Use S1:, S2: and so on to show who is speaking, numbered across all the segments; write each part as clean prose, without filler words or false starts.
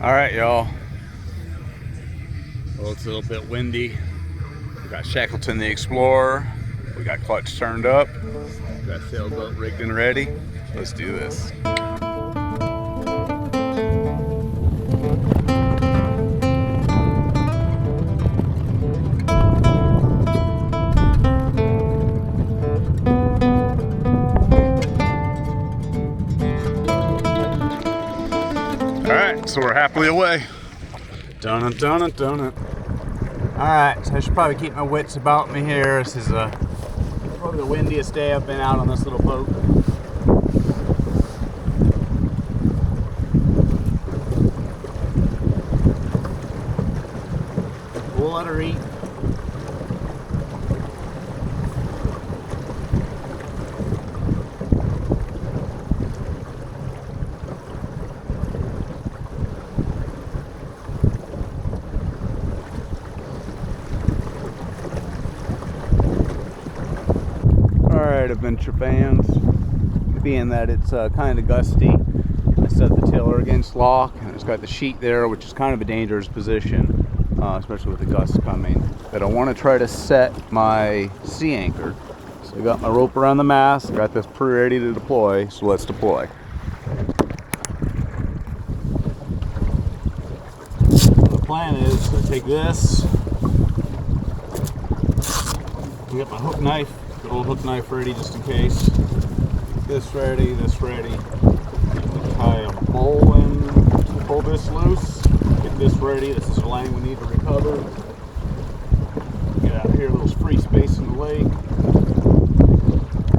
S1: All right, y'all. Well, it's a little bit windy. We got Shackleton the Explorer. We got clutch turned up. We got sailboat rigged and ready. Let's do this. Alright, so we're happily away. Dun dun dun. Alright, so I should probably keep my wits about me here. This is probably the windiest day I've been out on this little boat. We'll let her eat. Alright, adventure fans, being that it's kind of gusty, I set the tiller against lock, and it's got the sheet there, which is kind of a dangerous position, especially with the gusts coming. But I want to try to set my sea anchor. So I got my rope around the mast, I got this pre-ready to deploy, so let's deploy. The plan is to take this, I got my hook knife. Old hook knife ready just in case. This ready, this ready. Tie a bowl in to pull this loose. Get this ready. This is the line we need to recover. Get out of here, a little free space in the lake.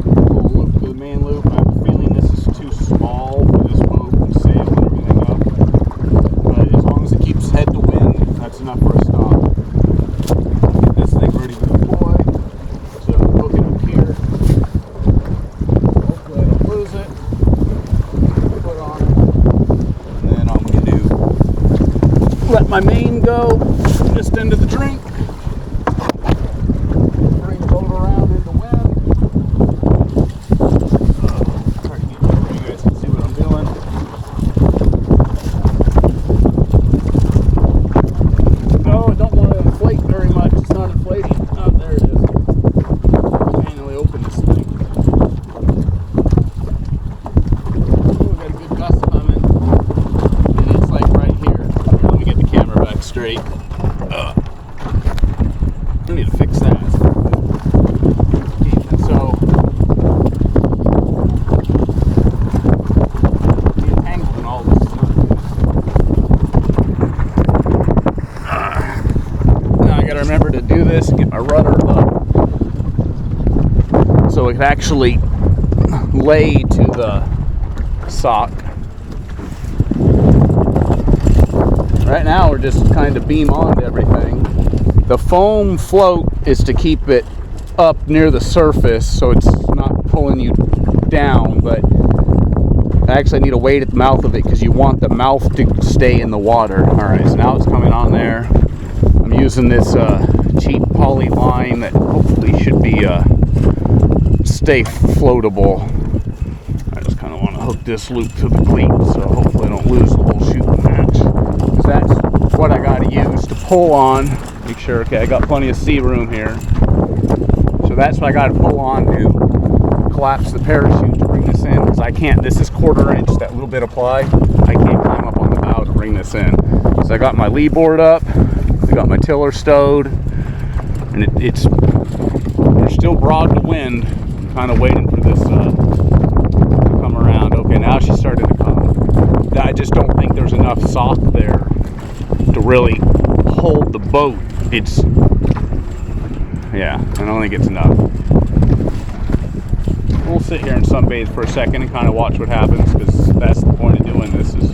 S1: Pull a loop to the main loop. I have a feeling this is too small for this boat and sail and everything up. But as long as it keeps head to wind, that's enough for a stop. Get this thing ready to deploy. Let my main go just into the drink. Bring the boat around into wind. Try to get over where you guys can see what I'm doing. No, I don't want to inflate very much. It's not inflating. Oh, there it is. Manually open this thing. Oh, we got a good gust coming. And it's like right here. Let me get the camera back straight. I need to fix that. And so, be entangled in all this stuff. Now I gotta remember to do this and get my rudder up so it can actually lay to the sock. Right now we're just kind of beam on to everything. The foam float is to keep it up near the surface so it's not pulling you down, but I actually need a weight at the mouth of it because you want the mouth to stay in the water. Alright, so now it's coming on there. I'm using this cheap poly line that hopefully should be stay floatable. I just kind of want to hook this loop to the cleat so hopefully I don't lose the whole shooting match. That's what I got to use to pull on. Make sure, okay, I got plenty of sea room here. So that's what I got to pull on to collapse the parachute to bring this in. Because I can't, this is 1/4 inch, that little bit of ply. I can't climb up on the bow to bring this in. So I got my lee board up, I got my tiller stowed, and we're still broad to wind. I'm kind of waiting for this to come around. Okay, now she started to come. I just don't think there's enough sock there to really hold the boat. Yeah, I don't think it's enough. We'll sit here and sunbathe for a second and kind of watch what happens, because that's the point of doing this, is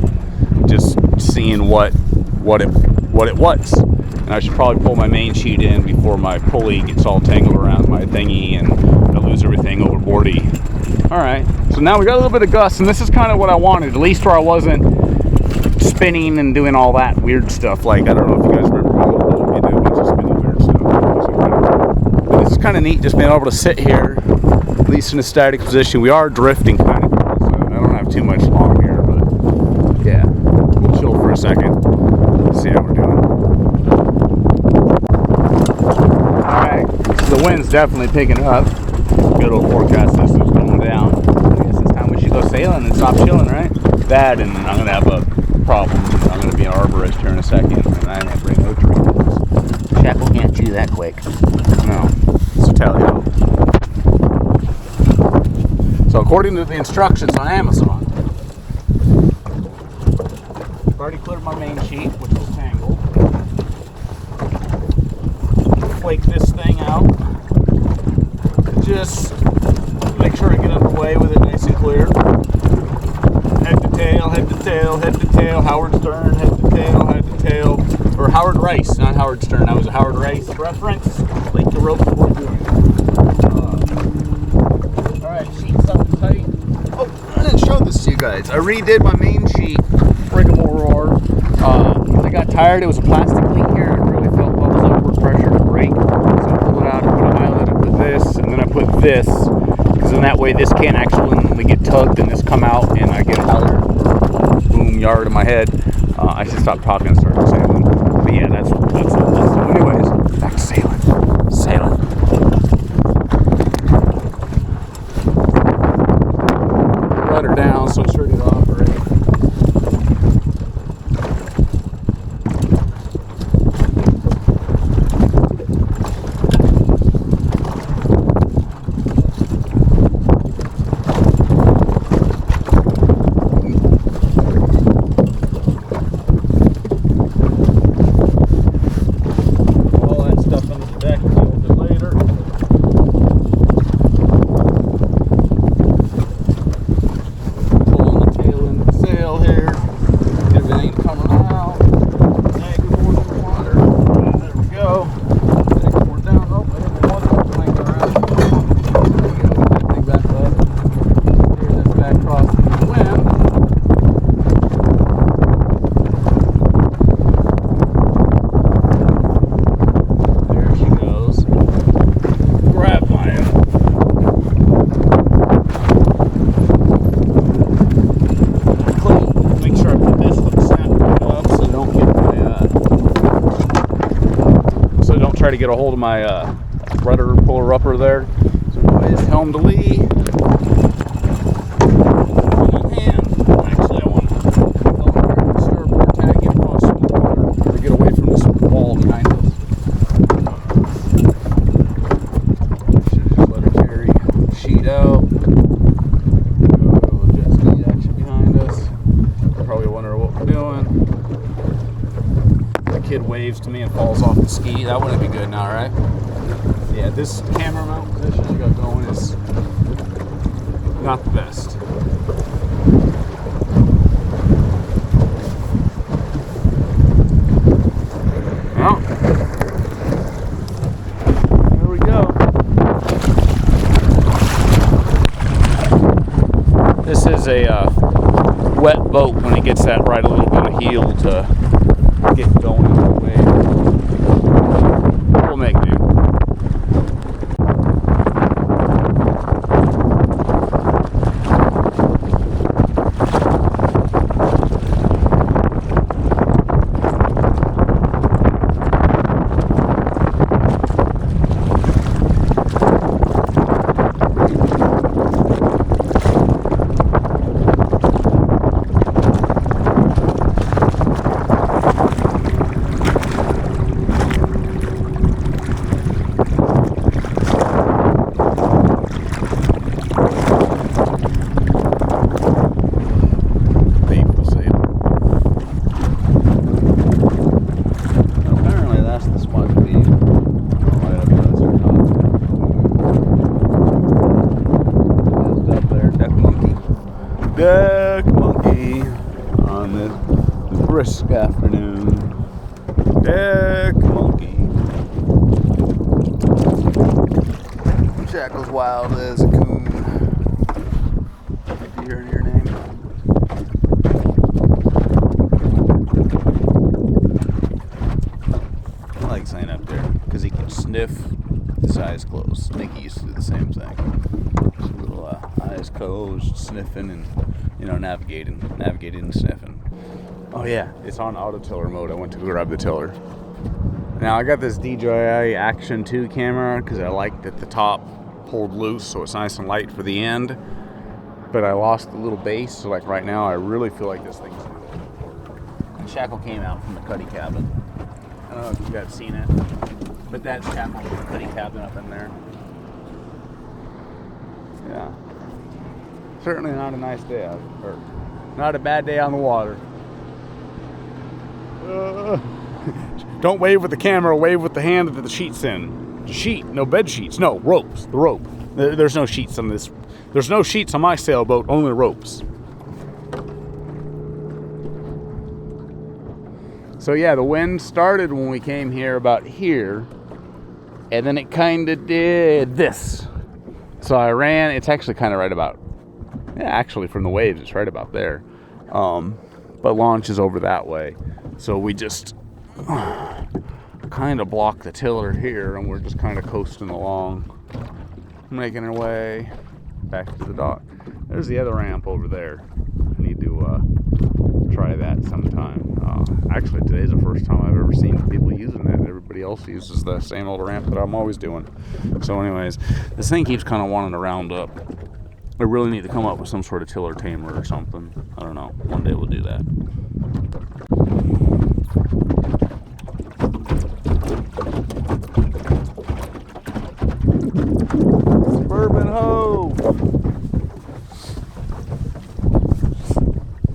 S1: just seeing what it was. And I should probably pull my main sheet in before my pulley gets all tangled around my thingy and I lose everything overboardy. Alright, so now we got a little bit of gust, and this is kind of what I wanted, at least where I wasn't spinning and doing all that weird stuff. Like, I don't know if you guys remember my little boat, we did a bunch of spinning weird stuff. But this is kind of neat, just being able to sit here, at least in a static position. We are drifting kind of, so I don't have too much long here, but yeah, we'll chill for a second. See how we're doing. Alright, so the wind's definitely picking up. Good old forecast system's going down. I guess it's time we should go sailing and stop chilling, right? That, and I'm gonna have a problem. I'm gonna be an arborist here in a second, and I didn't bring no tree tools.
S2: Jackal can't chew that quick.
S1: No, so tell you. So according to the instructions on Amazon, I've already cleared my main sheet, which was tangled. Flake this thing out. Just make sure I get underway with it nice and clear. Head to tail, head to tail, head to tail, Howard Stern, head to tail, head to tail. Or Howard Rice, not Howard Stern. That was a Howard Rice reference. Flake the rope before doing it. Alright, sheet's up and tight. Oh, I didn't show this to you guys. I redid my main sheet. Rigmarole. I got tired. It was a plastic leak here. It really felt all this upward pressure to break. So I pulled it out, I put an eyelet, I put this, and then I put this. Because in that way, this can't actually get tugged and this come out, and I get a Howard boom yard in my head. I should stop talking and start sailing. But yeah, that's it. So anyways, back to sailing. Sailing. Rudder down so it's ready to operate. Try to get a hold of my rudder puller upper there. So anyways, helm to lee. Actually, I want to starboard tag in across the water to get away from this wall behind us. Should just let her carry sheet out. Go jet ski action behind us. Probably wonder what we're doing. Kid waves to me and falls off the ski. That wouldn't be good now, right? Yeah, this camera mount position I got going is not the best. Well, here we go. This is a wet boat when it gets that right a little bit of heel to get going in the way. We'll make do. Deck monkey on this brisk afternoon. Deck monkey. Jackal's wild as a coon. Did you hear your name? I like saying up there because he can sniff with his eyes closed. Sneaky used to do the same thing. Just a little eyes closed, sniffing and navigating and sniffing. Oh yeah, it's on auto tiller mode. I went to grab the tiller. Now I got this DJI Action 2 camera because I liked that the top pulled loose so it's nice and light for the end. But I lost the little base, so like right now I really feel like this thing's good. The shackle came out from the cuddy cabin. I don't know if you guys have seen it, but that's shackle from the cuddy cabin up in there. Yeah. Certainly not a nice day out, or not a bad day on the water. Don't wave with the camera, wave with the hand that the sheet's in. The sheet, no bed sheets, no, ropes, the rope. There's no sheets on this. There's no sheets on my sailboat, only ropes. So yeah, the wind started when we came here about here, and then it kind of did this. So I ran, it's actually kind of right about, yeah, actually from the waves, it's right about there. But launch is over that way. So we just kind of block the tiller here, and we're just kind of coasting along, making our way back to the dock. There's the other ramp over there. I need to try that sometime. Actually, today's the first time I've ever seen people using that. Everybody else uses the same old ramp that I'm always doing. So anyways, this thing keeps kind of wanting to round up. I really need to come up with some sort of tiller tamer or something. I don't know. One day we'll do that. Suburban Ho!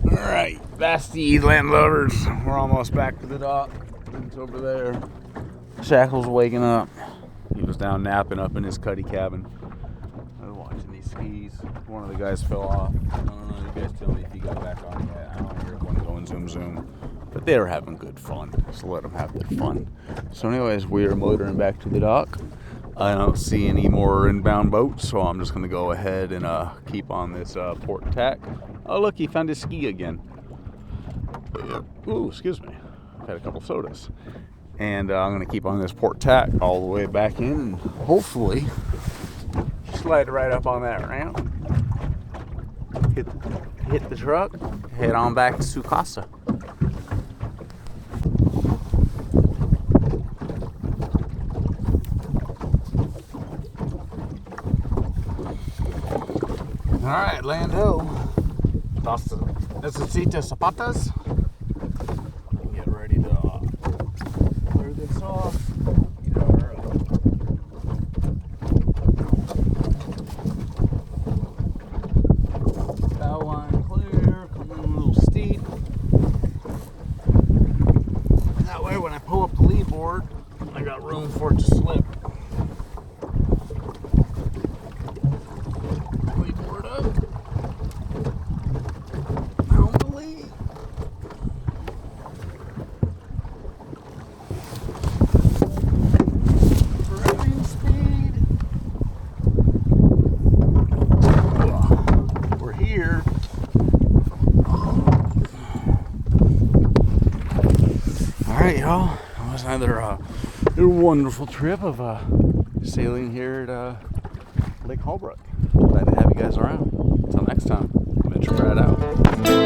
S1: Alright, Bastille landlubbers. We're almost back to the dock. It's over there. Shackle's waking up. He was down napping up in his cuddy cabin. I was watching these skis. One of the guys fell off. I don't know, you guys tell me if he got back on yet. I don't hear one going zoom. But they were having good fun, so let them have their fun. So anyways, we are motoring back to the dock. I don't see any more inbound boats, so I'm just going to go ahead and keep on this port tack. Oh look, he found his ski again. Ooh, excuse me. I've had a couple sodas. And I'm going to keep on this port tack all the way back in, and hopefully slide right up on that ramp, hit the truck, head on back to Sukasa. All right, Lando. Necesitas zapatas. Get ready to clear this off. Get our bow line clear. Coming a little steep. That way, when I pull up the lee board, I got room for it to slip. Alright, y'all. It was another wonderful trip of sailing here at Lake Holbrook. Glad to have you guys around. Until next time, Adventure Brad out.